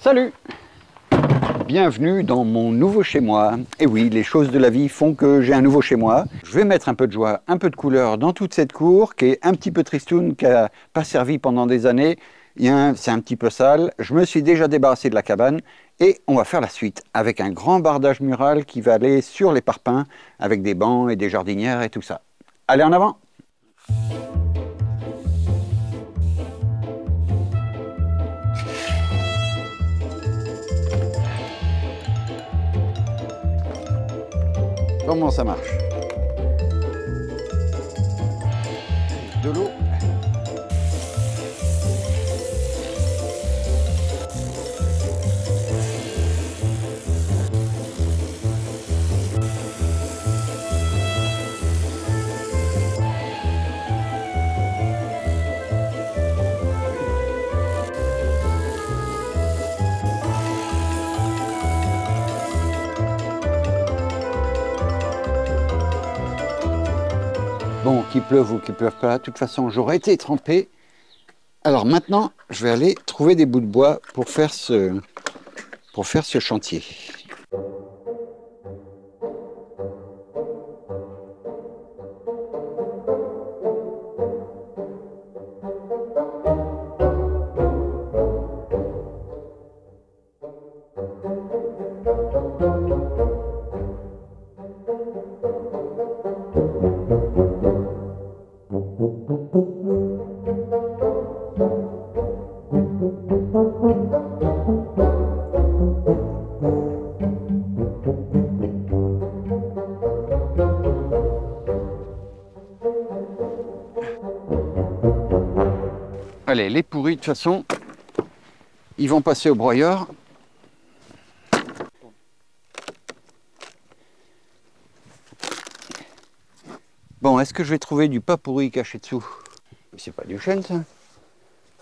Salut! Bienvenue dans mon nouveau chez moi. Et oui, les choses de la vie font que j'ai un nouveau chez moi. Je vais mettre un peu de joie, un peu de couleur dans toute cette cour qui est un petit peu tristoune, qui n'a pas servi pendant des années. C'est un petit peu sale. Je me suis déjà débarrassé de la cabane et on va faire la suite avec un grand bardage mural qui va aller sur les parpaings avec des bancs et des jardinières et tout ça. Allez, en avant! Comment ça marche? De l'eau. Bon, qu'il pleuve ou qu'il pleuve pas, de toute façon, j'aurais été trempé. Alors maintenant, je vais aller trouver des bouts de bois pour faire ce chantier. Allez, les pourris, de toute façon, ils vont passer au broyeur. Bon, est-ce que je vais trouver du pas pourri caché dessous? C'est pas du chêne, ça.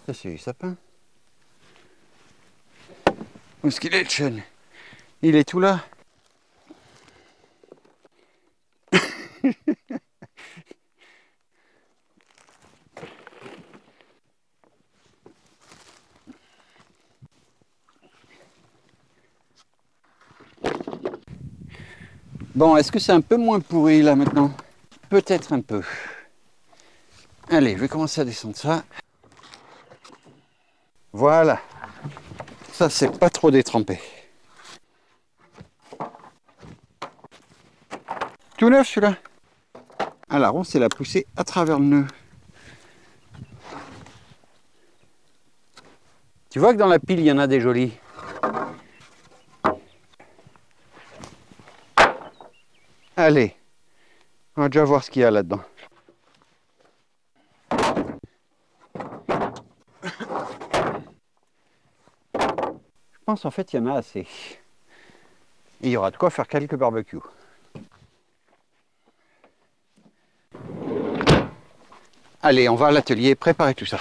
Ça, c'est du sapin. Où est-ce qu'il est, le chêne? Il est tout là. Bon, est-ce que c'est un peu moins pourri, là, maintenant? Peut-être un peu. Allez, je vais commencer à descendre ça. Voilà. Ça, c'est pas trop détrempé. Tout neuf, celui-là. Alors, on sait la pousser à travers le nœud. Tu vois que dans la pile, il y en a des jolis. Allez, on va déjà voir ce qu'il y a là-dedans. Je pense en fait il y en a assez. Et il y aura de quoi faire quelques barbecues. Allez, on va à l'atelier préparer tout ça.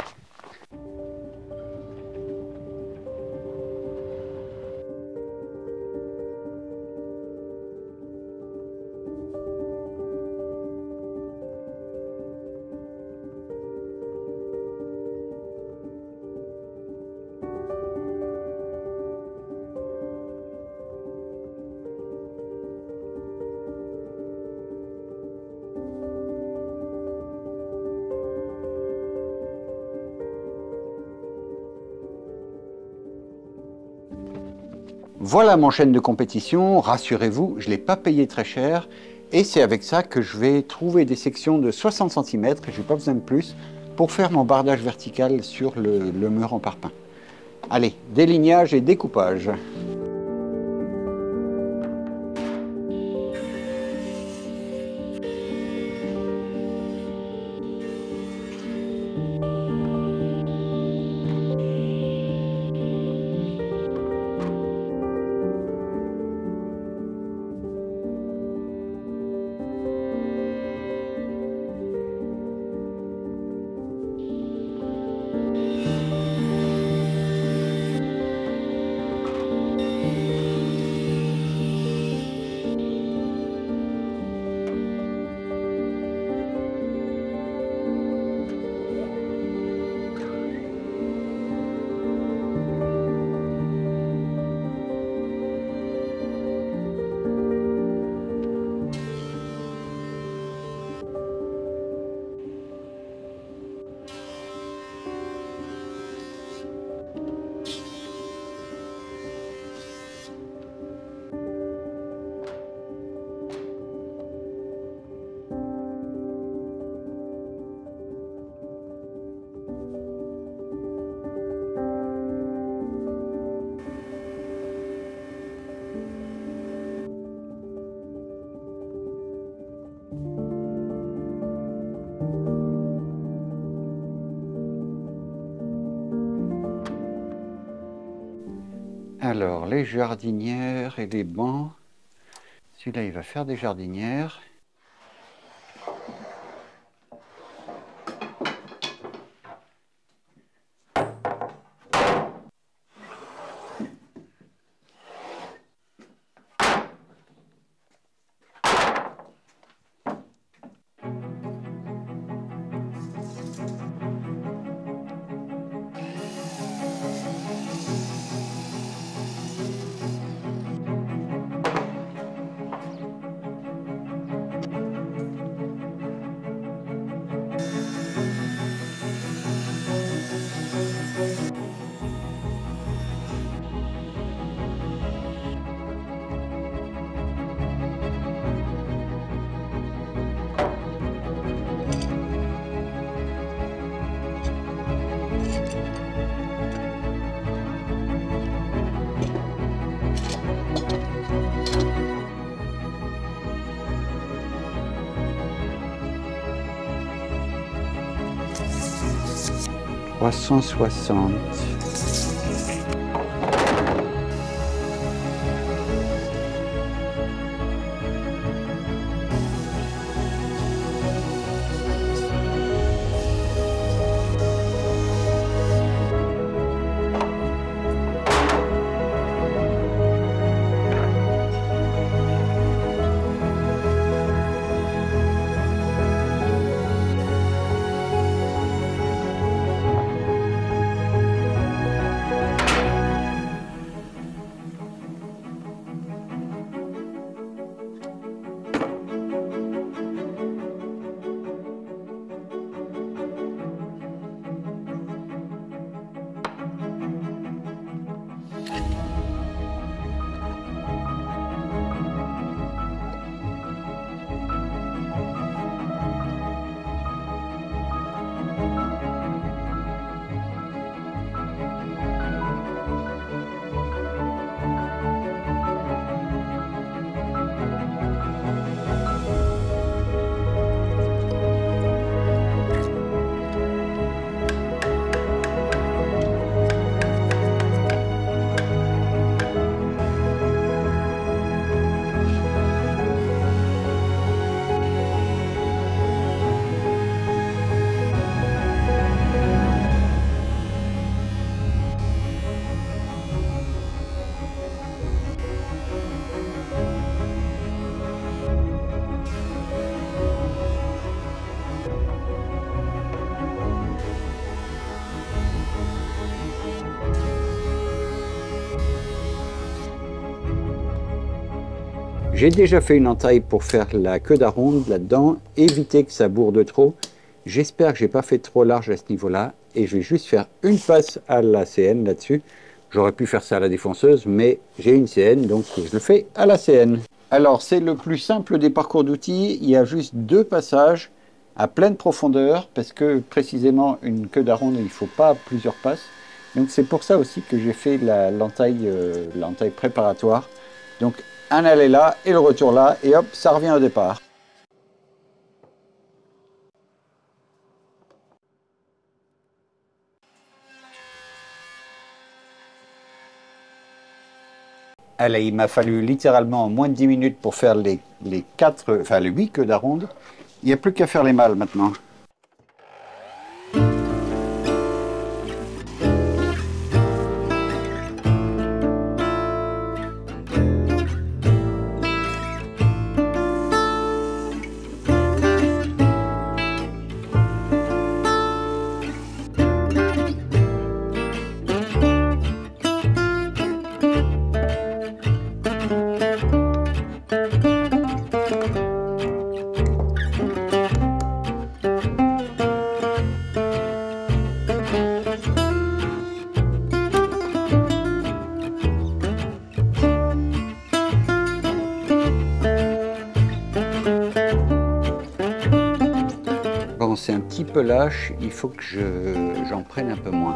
Voilà mon chêne de compétition, rassurez-vous, je ne l'ai pas payé très cher et c'est avec ça que je vais trouver des sections de 60 cm, je n'ai pas besoin de plus, pour faire mon bardage vertical sur le mur en parpaing. Allez, délignage et découpage. Alors, les jardinières et les bancs. Celui-là, il va faire des jardinières. « 360 ». J'ai déjà fait une entaille pour faire la queue d'aronde là-dedans, éviter que ça bourde trop. J'espère que j'ai pas fait trop large à ce niveau-là et je vais juste faire une passe à la CN là-dessus. J'aurais pu faire ça à la défonceuse, mais j'ai une CN, donc je le fais à la CN. Alors, c'est le plus simple des parcours d'outils. Il y a juste 2 passages à pleine profondeur, parce que précisément, une queue d'aronde, il ne faut pas plusieurs passes. Donc, c'est pour ça aussi que j'ai fait l'entaille préparatoire. Donc, un aller là et le retour là, et hop, ça revient au départ. Allez, il m'a fallu littéralement moins de 10 minutes pour faire les 8 queues d'aronde. Il n'y a plus qu'à faire les mâles maintenant. Bon, c'est un petit peu lâche, il faut que j'en prenne un peu moins.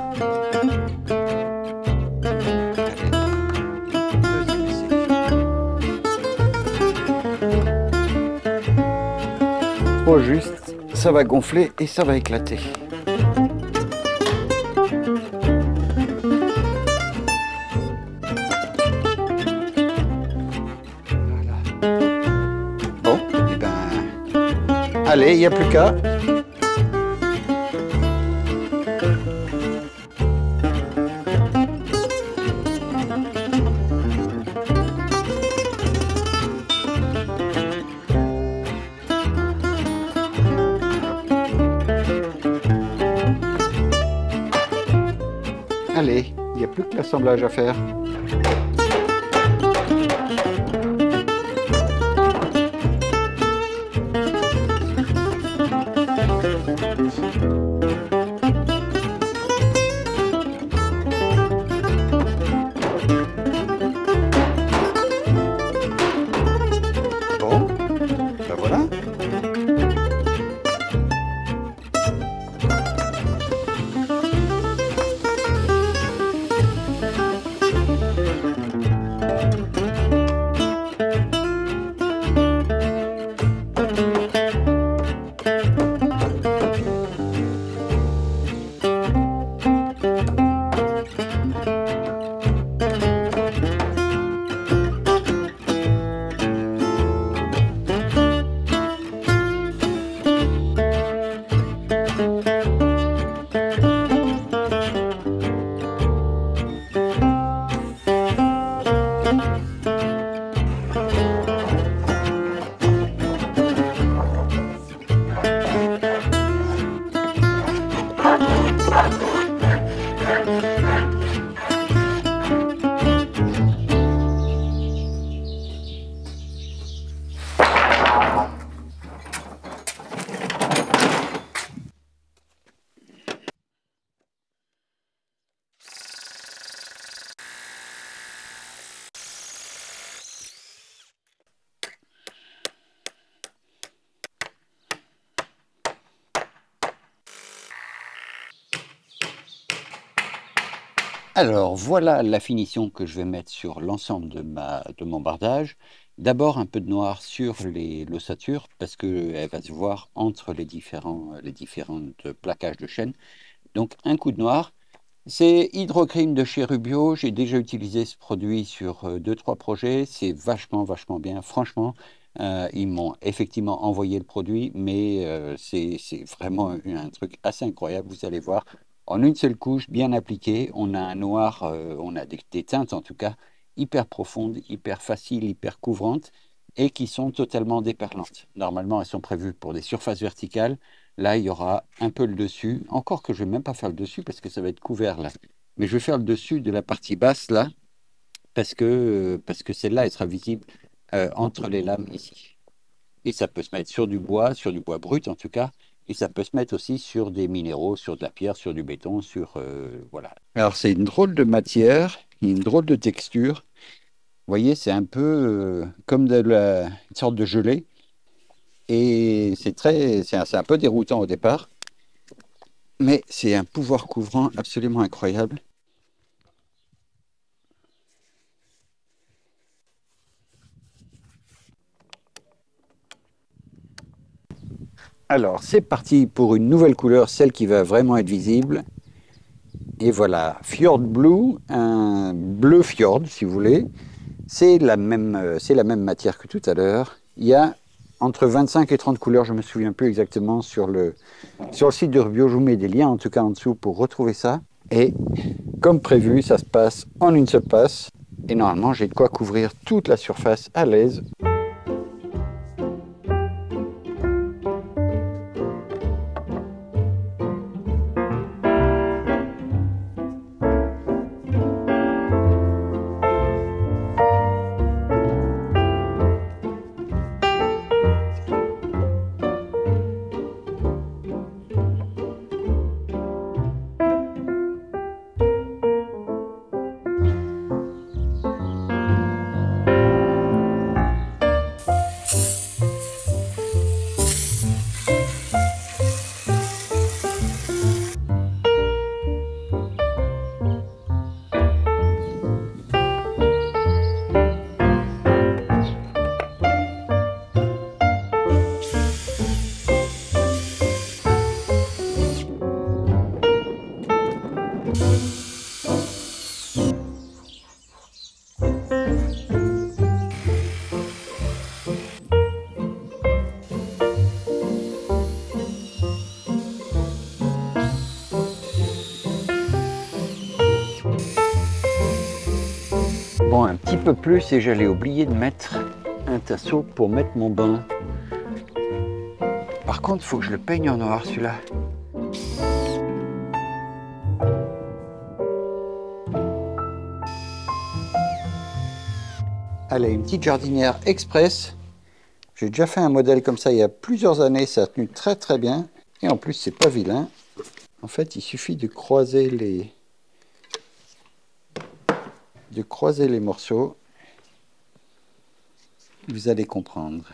Trop juste, ça va gonfler et ça va éclater. Allez, il n'y a plus qu'à. Allez, il n'y a plus que l'assemblage à faire. Bon, ben voilà. Alors voilà la finition que je vais mettre sur l'ensemble de mon bardage. D'abord un peu de noir sur l'ossature parce qu'elle va se voir entre les différentes plaquages de chaîne. Donc un coup de noir. C'est Hydrocrim de chez Rubio. J'ai déjà utilisé ce produit sur 2-3 projets. C'est vachement bien. Franchement, ils m'ont effectivement envoyé le produit, mais c'est vraiment un truc assez incroyable. Vous allez voir, en une seule couche, bien appliquée, on a un noir, on a des teintes en tout cas, hyper profondes, hyper faciles, hyper couvrantes, et qui sont totalement déperlantes. Normalement, elles sont prévues pour des surfaces verticales. Là, il y aura un peu le dessus. Encore que je ne vais même pas faire le dessus parce que ça va être couvert là. Mais je vais faire le dessus de la partie basse là parce que celle-là, elle sera visible entre les lames ici. Et ça peut se mettre sur du bois brut en tout cas. Et ça peut se mettre aussi sur des minéraux, sur de la pierre, sur du béton, voilà. Alors c'est une drôle de matière, une drôle de texture. Vous voyez, c'est un peu comme une sorte de gelée. Et c'est un peu déroutant au départ, mais c'est un pouvoir couvrant absolument incroyable. Alors, c'est parti pour une nouvelle couleur, celle qui va vraiment être visible. Et voilà, Fjord Blue, un bleu fjord, si vous voulez. C'est la même matière que tout à l'heure. Il y a entre 25 et 30 couleurs, je ne me souviens plus exactement, sur le site de Rubio. Je vous mets des liens en tout cas en dessous pour retrouver ça. Et comme prévu, ça se passe en une seule passe. Et normalement, j'ai de quoi couvrir toute la surface à l'aise. Bon, un petit peu plus et j'allais oublier de mettre un tasseau pour mettre mon bain. Par contre, il faut que je le peigne en noir celui-là. Allez, une petite jardinière express. J'ai déjà fait un modèle comme ça il y a plusieurs années, ça a tenu très très bien. Et en plus, c'est pas vilain. En fait, il suffit de croiser les morceaux. Vous allez comprendre.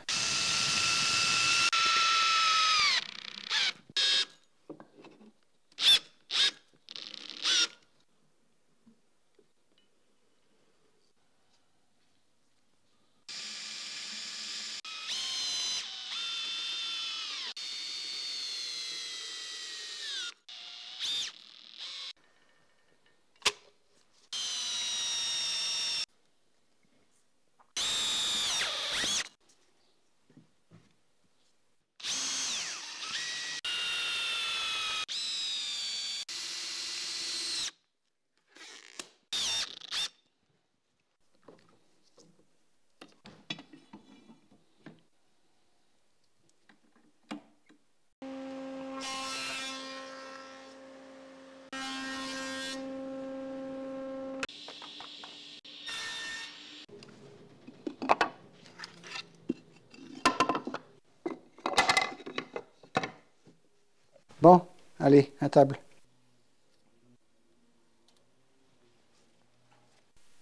Bon, allez, à table.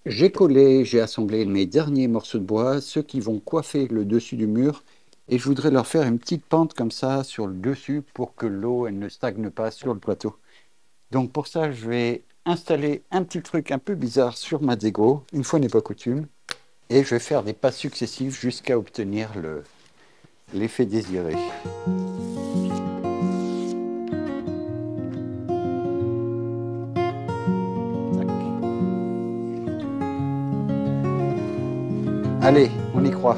J'ai collé, j'ai assemblé mes derniers morceaux de bois, ceux qui vont coiffer le dessus du mur, et je voudrais leur faire une petite pente comme ça sur le dessus pour que l'eau elle ne stagne pas sur le plateau. Donc pour ça, je vais installer un petit truc un peu bizarre sur ma dégo, une fois n'est pas coutume, et je vais faire des pas successifs jusqu'à obtenir l'effet désiré. Allez, on y croit.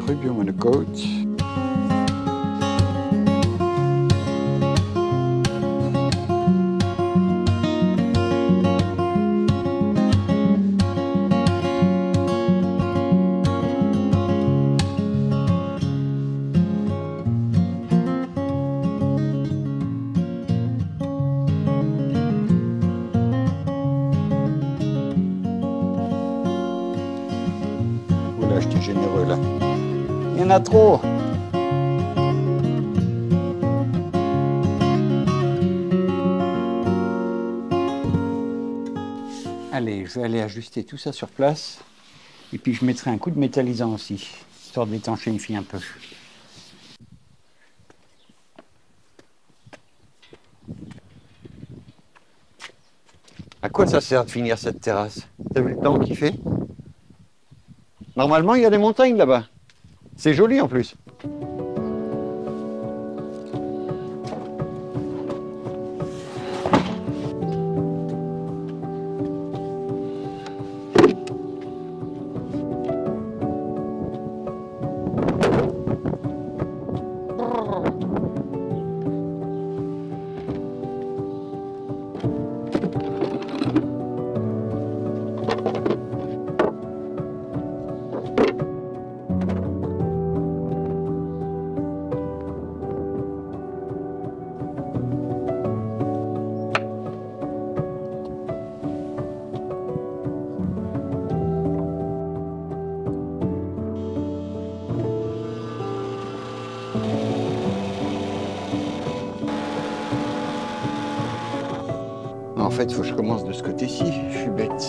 Rubio Monocoat. Oula, j'étais généreux là. Il y en a trop. Allez, je vais aller ajuster tout ça sur place. Et puis je mettrai un coup de métallisant aussi, histoire d'étanchéifier un peu. À quoi ça sert de finir cette terrasse? T'as vu le temps qu'il fait? Normalement, il y a des montagnes là-bas. C'est joli en plus. en fait, il faut que je commence de ce côté-ci. Je suis bête.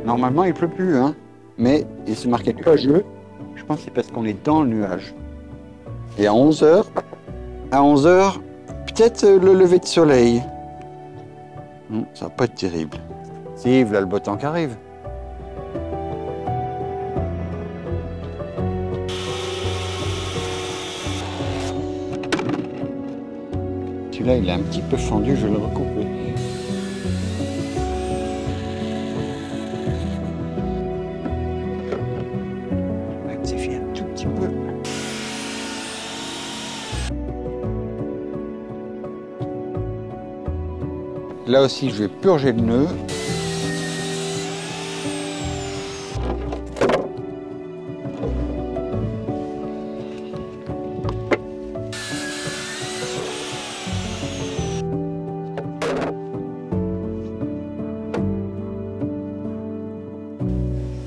Normalement, il pleut plus, hein, mais il se marquait nuageux. Je pense que c'est parce qu'on est dans le nuage. Et à 11 h, peut-être le lever de soleil. Non, ça va pas être terrible. Si, voilà le beau temps qui arrive. Celui-là, il est un petit peu fendu, je vais le recouper. Là aussi, je vais purger le nœud.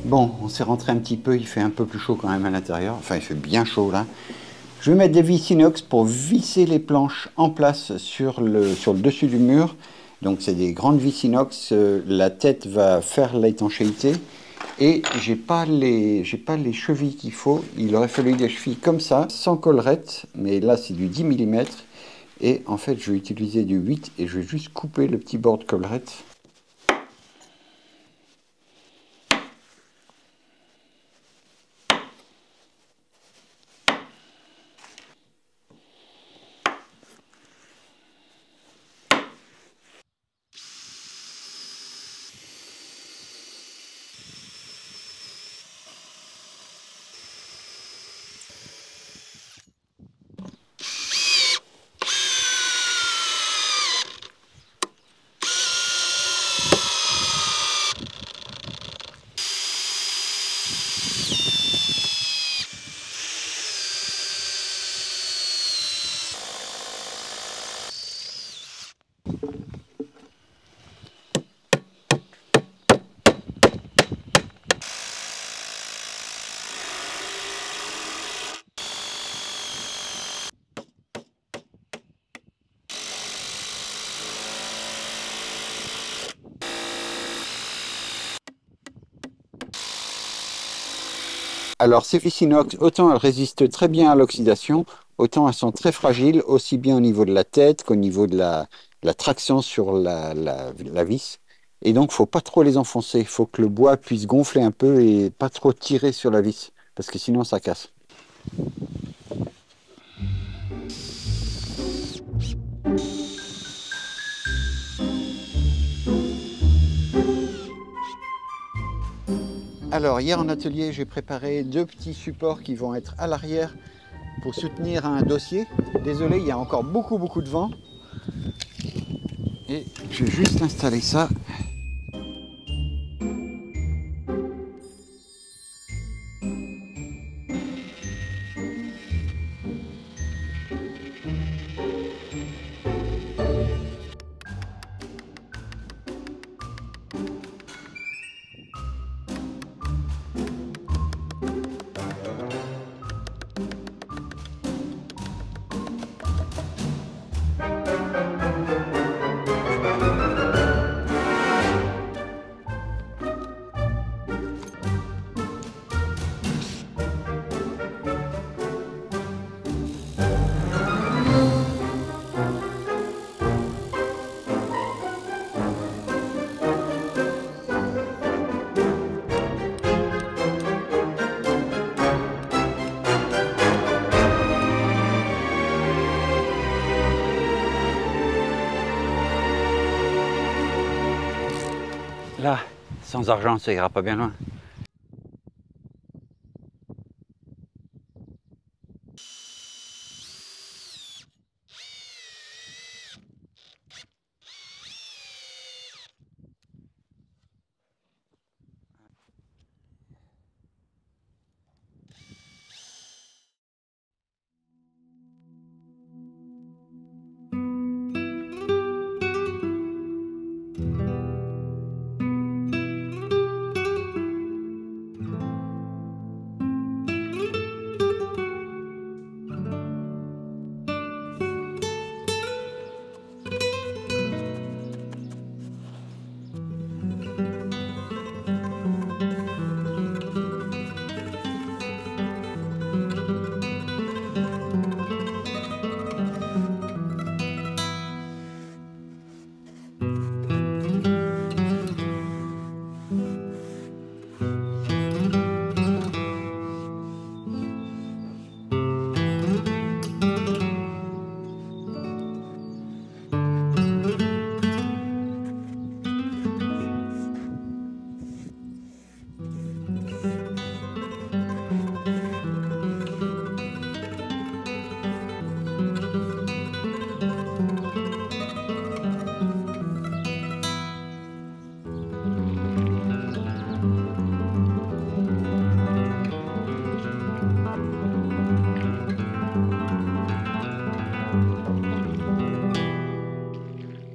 Bon, on s'est rentré un petit peu, il fait un peu plus chaud quand même à l'intérieur. Enfin, il fait bien chaud là. Je vais mettre des vis inox pour visser les planches en place sur le dessus du mur. Donc c'est des grandes vis inox, la tête va faire l'étanchéité et j'ai pas les chevilles qu'il faut. Il aurait fallu des chevilles comme ça, sans collerette, mais là c'est du 10 mm. Et en fait je vais utiliser du 8 et je vais juste couper le petit bord de collerette. Alors ces vis inox, autant elles résistent très bien à l'oxydation, autant elles sont très fragiles, aussi bien au niveau de la tête qu'au niveau de la traction sur la vis. Et donc, il ne faut pas trop les enfoncer. Il faut que le bois puisse gonfler un peu et pas trop tirer sur la vis, parce que sinon ça casse. Alors, hier en atelier, j'ai préparé deux petits supports qui vont être à l'arrière pour soutenir un dossier. Désolé, il y a encore beaucoup de vent. Et je vais juste installer ça. Là, sans argent, ça ira pas bien loin.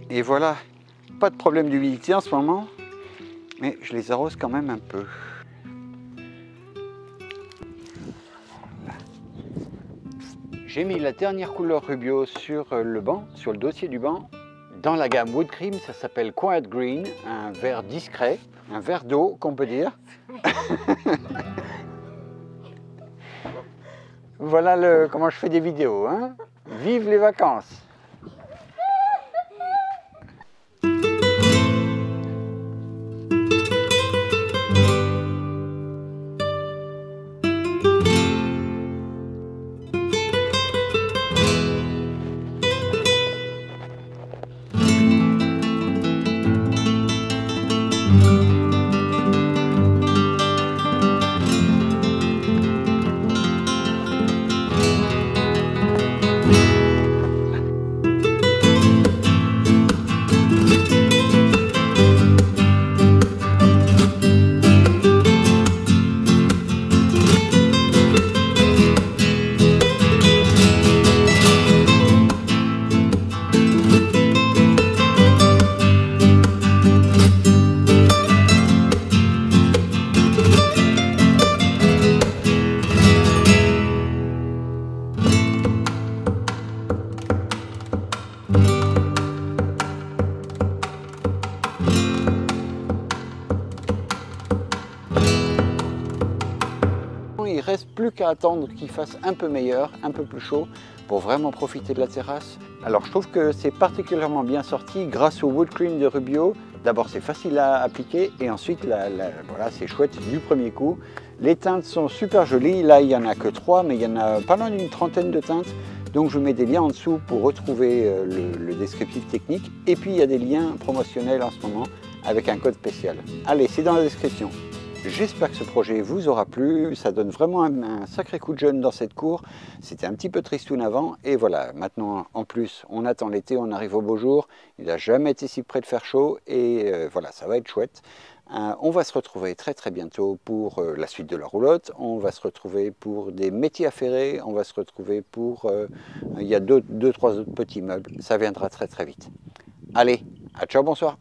Et voilà, pas de problème d'humidité en ce moment, mais je les arrose quand même un peu. J'ai mis la dernière couleur Rubio sur le banc, sur le dossier du banc. Dans la gamme Wood Cream, ça s'appelle Quiet Green, un vert discret, un vert d'eau qu'on peut dire. Voilà comment je fais des vidéos, hein. Vive les vacances! Il ne reste plus qu'à attendre qu'il fasse un peu meilleur, un peu plus chaud pour vraiment profiter de la terrasse. Alors je trouve que c'est particulièrement bien sorti grâce au Wood Cream de Rubio. D'abord c'est facile à appliquer et ensuite voilà, c'est chouette du premier coup. Les teintes sont super jolies, là il n'y en a que 3 mais il y en a pas loin d'une trentaine de teintes. Donc je vous mets des liens en dessous pour retrouver le descriptif technique. Et puis il y a des liens promotionnels en ce moment avec un code spécial. Allez, c'est dans la description. J'espère que ce projet vous aura plu, ça donne vraiment un sacré coup de jeune dans cette cour. C'était un petit peu tristoun avant et voilà, maintenant en plus on attend l'été, on arrive au beau jour. Il n'a jamais été si près de faire chaud et voilà, ça va être chouette. On va se retrouver très très bientôt pour la suite de la roulotte, on va se retrouver pour des métiers affairés, on va se retrouver pour... il y a deux, trois autres petits meubles, ça viendra très très vite. Allez, à ciao, bonsoir.